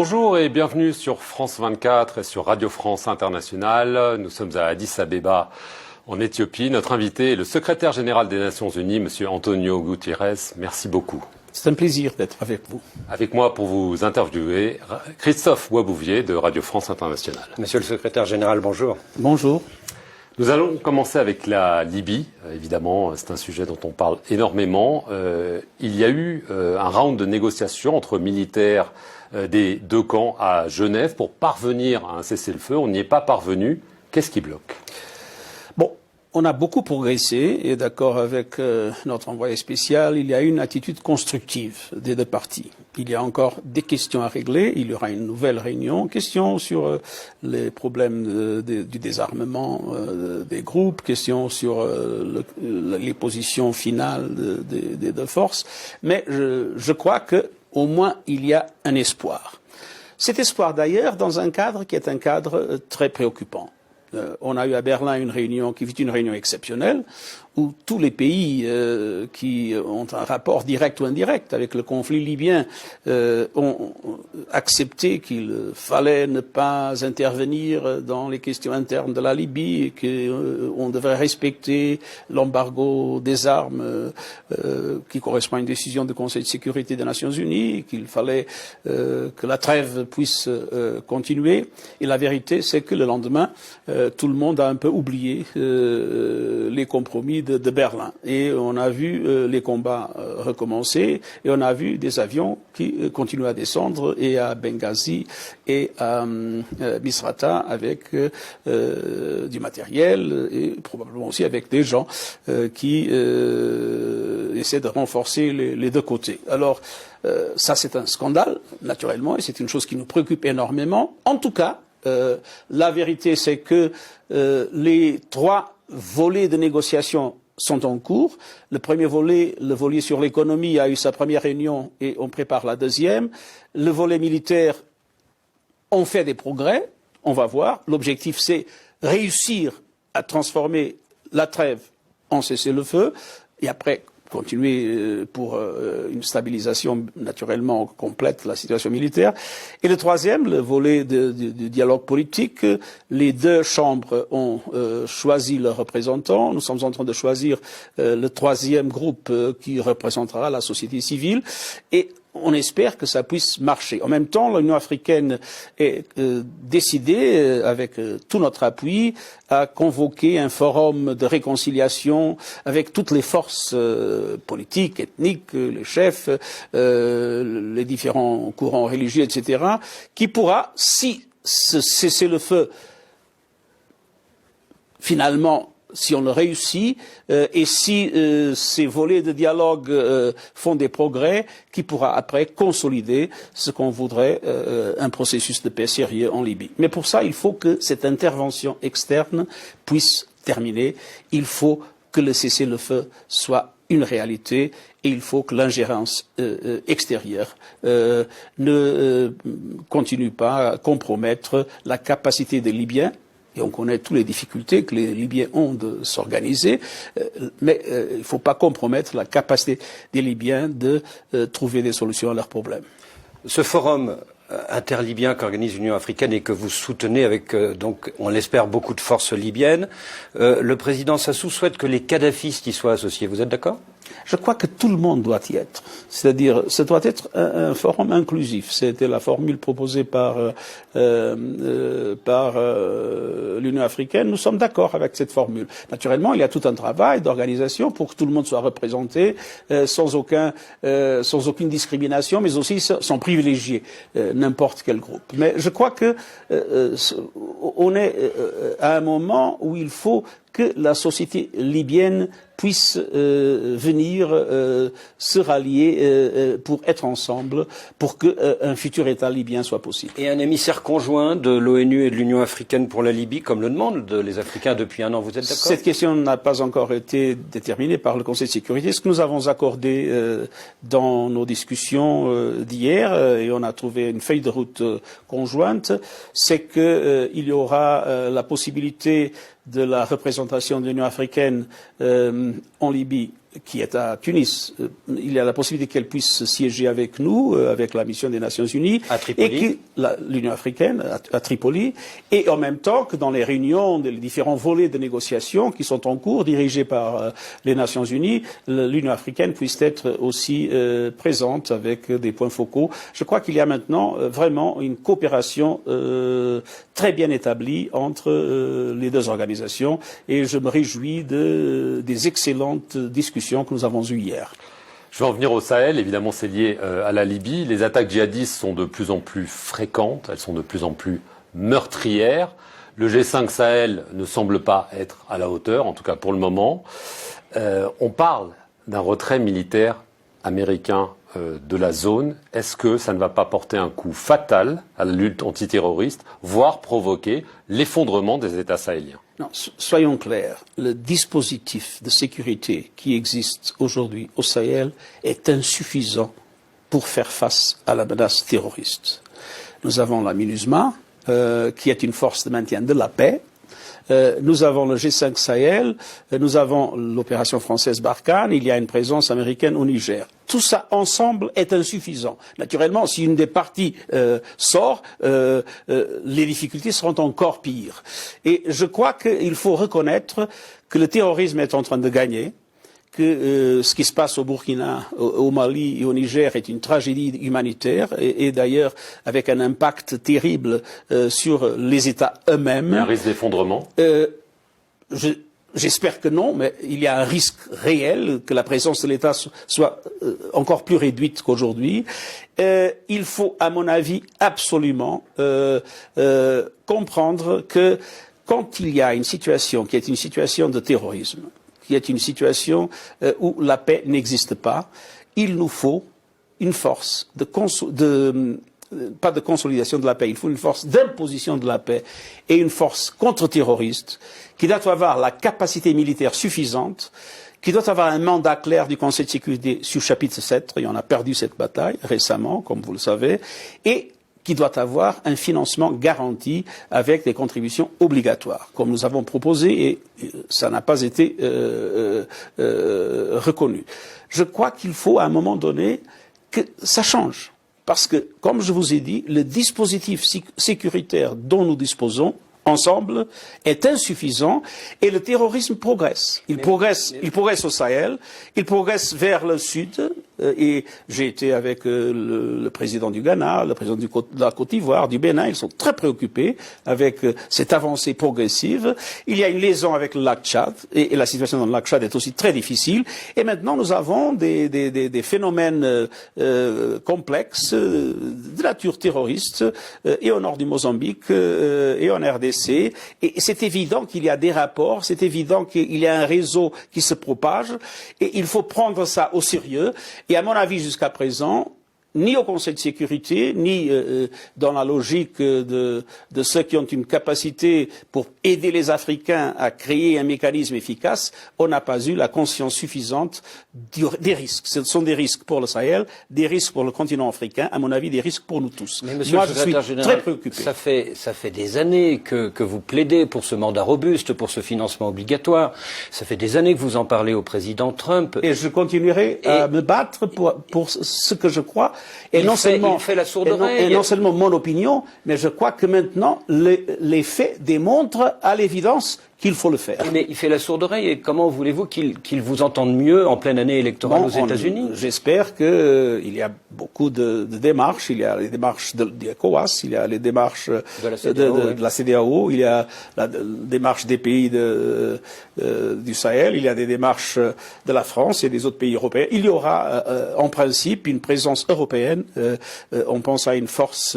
Bonjour et bienvenue sur France 24 et sur Radio France Internationale. Nous sommes à Addis Abeba, en Éthiopie. Notre invité est le secrétaire général des Nations Unies, Monsieur Antonio Guterres. Merci beaucoup. C'est un plaisir d'être avec vous. Avec moi pour vous interviewer, Christophe Wabouvier de Radio France Internationale. Monsieur le secrétaire général, bonjour. Bonjour. Nous allons commencer avec la Libye. Évidemment, c'est un sujet dont on parle énormément. Il y a eu un round de négociations entre militaires des deux camps à Genève pour parvenir à un cessez-le-feu. On n'y est pas parvenu. Qu'est-ce qui bloque ? Bon, on a beaucoup progressé et d'accord avec notre envoyé spécial, il y a une attitude constructive des deux parties. Il y a encore des questions à régler. Il y aura une nouvelle réunion. Questions sur les problèmes du désarmement des groupes. Questions sur les positions finales des deux forces. Mais je crois que au moins il y a un espoir. Cet espoir d'ailleurs dans un cadre qui est un cadre très préoccupant. On a eu à Berlin une réunion qui fut une réunion exceptionnelle où tous les pays qui ont un rapport direct ou indirect avec le conflit libyen ont accepté qu'il fallait ne pas intervenir dans les questions internes de la Libye et qu'on devrait respecter l'embargo des armes qui correspond à une décision du Conseil de sécurité des Nations Unies, qu'il fallait que la trêve puisse continuer. Et la vérité, c'est que le lendemain, tout le monde a un peu oublié les compromis de Berlin. Et on a vu les combats recommencer et on a vu des avions qui continuent à descendre et à Benghazi et à Misrata avec du matériel et probablement aussi avec des gens qui essaient de renforcer les deux côtés. Alors, ça c'est un scandale, naturellement, et c'est une chose qui nous préoccupe énormément. En tout cas, la vérité, c'est que les trois volets de négociation sont en cours. Le premier volet, le volet sur l'économie, a eu sa première réunion et on prépare la deuxième. Le volet militaire, on fait des progrès, on va voir. L'objectif, c'est réussir à transformer la trêve en cessez-le-feu et après continuer pour une stabilisation naturellement complète de la situation militaire. Et le troisième, le volet du dialogue politique, les deux chambres ont choisi leurs représentants. Nous sommes en train de choisir le troisième groupe qui représentera la société civile. Et on espère que ça puisse marcher. En même temps, l'Union africaine est décidée, avec tout notre appui, à convoquer un forum de réconciliation avec toutes les forces politiques, ethniques, les chefs, les différents courants religieux, etc., qui pourra, si ce cessez-le-feu, finalement, si on le réussit, et si ces volets de dialogue font des progrès, qui pourra après consolider ce qu'on voudrait, un processus de paix sérieux en Libye. Mais pour ça, il faut que cette intervention externe puisse terminer. Il faut que le cessez-le-feu soit une réalité et il faut que l'ingérence extérieure ne continue pas à compromettre la capacité des Libyens. Et on connaît toutes les difficultés que les Libyens ont de s'organiser, mais il ne faut pas compromettre la capacité des Libyens de trouver des solutions à leurs problèmes. Ce forum interlibyen qu'organise l'Union africaine et que vous soutenez avec, donc, on l'espère, beaucoup de forces libyennes, le président Sassou souhaite que les kadhafistes y soient associés. Vous êtes d'accord ? Je crois que tout le monde doit y être. C'est-à-dire, ce doit être un forum inclusif. C'était la formule proposée par l'Union africaine. Nous sommes d'accord avec cette formule. Naturellement, il y a tout un travail d'organisation pour que tout le monde soit représenté sans aucune discrimination, mais aussi sans privilégier n'importe quel groupe. Mais je crois que on est à un moment où il faut que la société libyenne puisse venir se rallier pour être ensemble, pour qu'un futur État libyen soit possible. Et un émissaire conjoint de l'ONU et de l'Union africaine pour la Libye, comme le demandent les Africains depuis un an, vous êtes d'accord ? Cette question n'a pas encore été déterminée par le Conseil de sécurité. Ce que nous avons accordé dans nos discussions d'hier, et on a trouvé une feuille de route conjointe, c'est qu'il y aura la possibilité de la représentation de l'Union africaine en Libye qui est à Tunis, il y a la possibilité qu'elle puisse siéger avec nous, avec la mission des Nations Unies, à Tripoli. et l'Union africaine à Tripoli, et en même temps que dans les réunions des différents volets de négociations qui sont en cours, dirigés par les Nations Unies, l'Union africaine puisse être aussi présente avec des points focaux. Je crois qu'il y a maintenant vraiment une coopération très bien établie entre les deux organisations, et je me réjouis des excellentes discussions que nous avons eues hier. Je vais en venir au Sahel. Évidemment, c'est lié à la Libye. Les attaques djihadistes sont de plus en plus fréquentes. Elles sont de plus en plus meurtrières. Le G5 Sahel ne semble pas être à la hauteur, en tout cas pour le moment. On parle d'un retrait militaire américain de la zone. Est-ce que ça ne va pas porter un coup fatal à la lutte antiterroriste, voire provoquer l'effondrement des États sahéliens? Non, soyons clairs, le dispositif de sécurité qui existe aujourd'hui au Sahel est insuffisant pour faire face à la menace terroriste. Nous avons la MINUSMA, qui est une force de maintien de la paix. Nous avons le G5 Sahel, nous avons l'opération française Barkhane, il y a une présence américaine au Niger. Tout ça ensemble est insuffisant. Naturellement, si une des parties sort, les difficultés seront encore pires. Et je crois qu'il faut reconnaître que le terrorisme est en train de gagner, que ce qui se passe au Burkina, au Mali et au Niger est une tragédie humanitaire et d'ailleurs avec un impact terrible sur les États eux-mêmes. Il y a un risque d'effondrement. J'espère que non, mais il y a un risque réel que la présence de l'État soit encore plus réduite qu'aujourd'hui. Il faut, à mon avis, absolument comprendre que quand il y a une situation qui est une situation de terrorisme, qui est une situation où la paix n'existe pas, il nous faut une force pas de consolidation de la paix, il faut une force d'imposition de la paix et une force contre-terroriste qui doit avoir la capacité militaire suffisante, qui doit avoir un mandat clair du Conseil de sécurité sur chapitre 7, et on a perdu cette bataille récemment, comme vous le savez, et qui doit avoir un financement garanti avec des contributions obligatoires, comme nous avons proposé, et ça n'a pas été reconnu. Je crois qu'il faut à un moment donné que ça change. Parce que, comme je vous ai dit, le dispositif sécuritaire dont nous disposons ensemble est insuffisant et le terrorisme progresse. Il progresse au Sahel, il progresse vers le sud et j'ai été avec le président du Ghana, le président de la Côte d'Ivoire, du Bénin, ils sont très préoccupés avec cette avancée progressive. Il y a une liaison avec le lac Tchad et la situation dans le lac Tchad est aussi très difficile et maintenant nous avons des phénomènes complexes de nature terroriste et au nord du Mozambique et en RDC. Et c'est évident qu'il y a des rapports, c'est évident qu'il y a un réseau qui se propage et il faut prendre ça au sérieux. Et à mon avis, jusqu'à présent, ni au Conseil de sécurité, ni dans la logique de ceux qui ont une capacité pour aider les Africains à créer un mécanisme efficace, on n'a pas eu la conscience suffisante des risques. Ce sont des risques pour le Sahel, des risques pour le continent africain, à mon avis, des risques pour nous tous. Mais monsieur Moi, le je suis secrétaire très général, préoccupé. Ça fait des années que vous plaidez pour ce mandat robuste, pour ce financement obligatoire. Ça fait des années que vous en parlez au président Trump. Et je continuerai à me battre pour ce que je crois. Et non seulement mon opinion, mais je crois que maintenant, les faits démontrent à l'évidence qu'il faut le faire. Mais il fait la sourde oreille et comment voulez-vous qu'il vous entende mieux en pleine année électorale aux États-Unis? J'espère qu'il y a beaucoup de démarches. Il y a les démarches de ECOWAS, il y a les démarches de la CEDEAO, il y a la démarche des pays du Sahel, il y a des démarches de la France et des autres pays européens. Il y aura en principe une présence européenne. On pense à une force,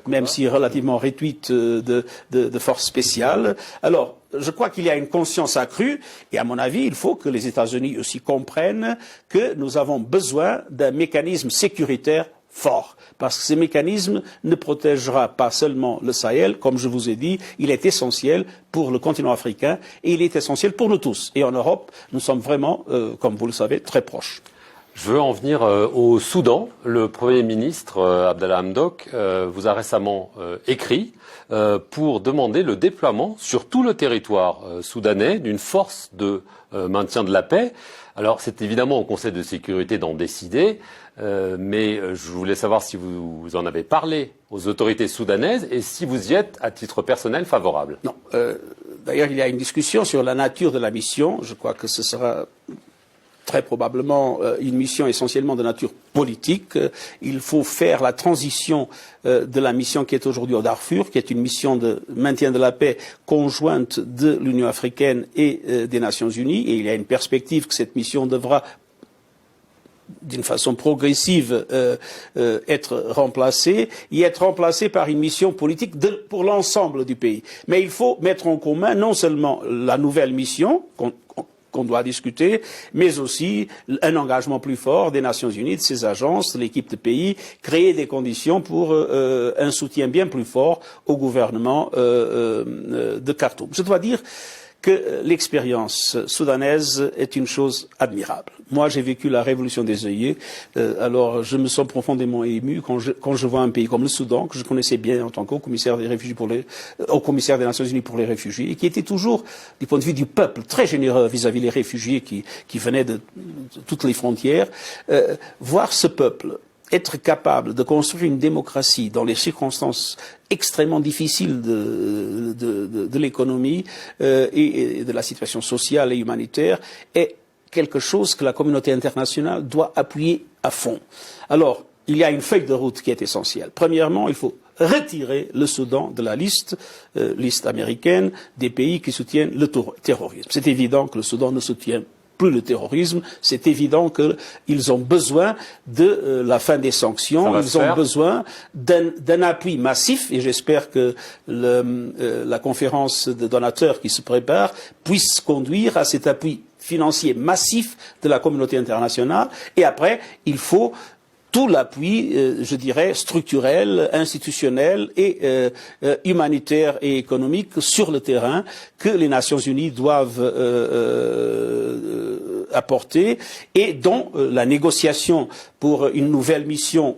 même si relativement réduite, de force spéciale. Alors, je crois qu'il y a une conscience accrue et à mon avis, il faut que les États-Unis aussi comprennent que nous avons besoin d'un mécanisme sécuritaire fort. Parce que ce mécanisme ne protégera pas seulement le Sahel, comme je vous ai dit, il est essentiel pour le continent africain et il est essentiel pour nous tous. Et en Europe, nous sommes vraiment, comme vous le savez, très proches. Je veux en venir au Soudan. Le Premier ministre, Abdallah Hamdok, vous a récemment écrit pour demander le déploiement sur tout le territoire soudanais d'une force de maintien de la paix. Alors, c'est évidemment au Conseil de sécurité d'en décider, mais je voulais savoir si vous en avez parlé aux autorités soudanaises et si vous y êtes, à titre personnel, favorable. Non. D'ailleurs, il y a une discussion sur la nature de la mission. Je crois que ce sera très probablement une mission essentiellement de nature politique. Il faut faire la transition de la mission qui est aujourd'hui au Darfour, qui est une mission de maintien de la paix conjointe de l'Union africaine et des Nations unies. Et il y a une perspective que cette mission devra d'une façon progressive être remplacée par une mission politique pour l'ensemble du pays. Mais il faut mettre en commun non seulement la nouvelle mission qu'on doit discuter, mais aussi un engagement plus fort des Nations Unies, de ses agences, de l'équipe de pays, créer des conditions pour un soutien bien plus fort au gouvernement de Khartoum. Je dois dire que l'expérience soudanaise est une chose admirable. Moi, j'ai vécu la révolution des œillets, alors je me sens profondément ému quand je vois un pays comme le Soudan, que je connaissais bien en tant qu'au commissaire des réfugiés au commissaire des Nations Unies pour les réfugiés, et qui était toujours, du point de vue du peuple, très généreux vis-à-vis des réfugiés qui venaient de toutes les frontières. Voir ce peuple être capable de construire une démocratie dans les circonstances extrêmement difficiles de l'économie et de la situation sociale et humanitaire est quelque chose que la communauté internationale doit appuyer à fond. Alors, il y a une feuille de route qui est essentielle. Premièrement, il faut retirer le Soudan de la liste américaine des pays qui soutiennent le terrorisme. C'est évident que le Soudan ne soutient plus le terrorisme, c'est évident qu'ils ont besoin de la fin des sanctions, ils ont besoin d'un appui massif, et j'espère que la conférence de donateurs qui se prépare puisse conduire à cet appui financier massif de la communauté internationale, et après, il faut tout l'appui, je dirais, structurel, institutionnel et humanitaire et économique sur le terrain que les Nations Unies doivent apporter et dont la négociation pour une nouvelle mission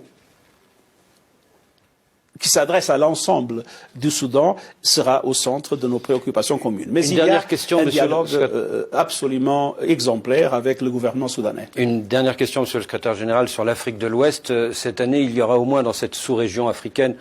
qui s'adresse à l'ensemble du Soudan sera au centre de nos préoccupations communes. Mais il y a un dialogue absolument exemplaire avec le gouvernement soudanais. Une dernière question, Monsieur le Secrétaire Général, sur l'Afrique de l'Ouest. Cette année, il y aura au moins dans cette sous-région africaine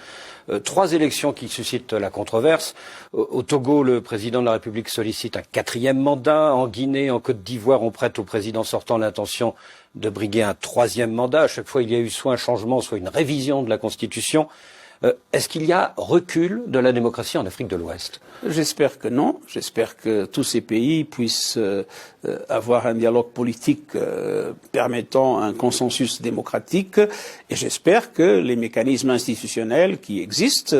3 élections qui suscitent la controverse. Au Togo, le président de la République sollicite un 4e mandat. En Guinée, en Côte d'Ivoire, on prête au président sortant l'intention de briguer un 3e mandat. À chaque fois, il y a eu soit un changement, soit une révision de la Constitution. Est-ce qu'il y a recul de la démocratie en Afrique de l'Ouest? J'espère que non. J'espère que tous ces pays puissent avoir un dialogue politique permettant un consensus démocratique. Et j'espère que les mécanismes institutionnels qui existent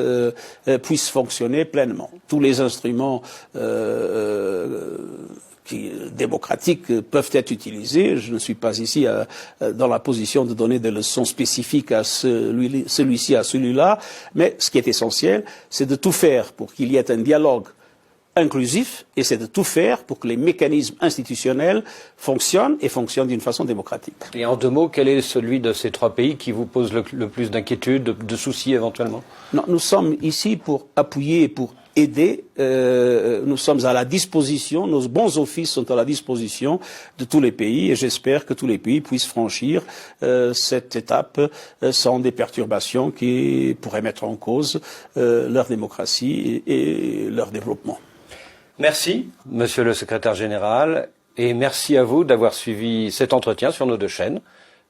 puissent fonctionner pleinement. Tous les instruments démocratiques peuvent être utilisés. Je ne suis pas ici dans la position de donner des leçons spécifiques à celui-ci, à celui-là, mais ce qui est essentiel, c'est de tout faire pour qu'il y ait un dialogue inclusif, et c'est de tout faire pour que les mécanismes institutionnels fonctionnent et fonctionnent d'une façon démocratique. Et en 2 mots, quel est celui de ces 3 pays qui vous pose le plus d'inquiétude, de soucis éventuellement? Non, nous sommes ici pour appuyer, pour aider. Nous sommes à la disposition, nos bons offices sont à la disposition de tous les pays, et j'espère que tous les pays puissent franchir cette étape sans des perturbations qui pourraient mettre en cause leur démocratie et leur développement. Merci, Monsieur le Secrétaire Général, et merci à vous d'avoir suivi cet entretien sur nos 2 chaînes,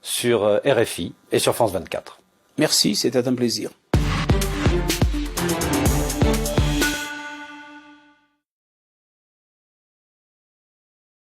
sur RFI et sur France 24. Merci, c'était un plaisir.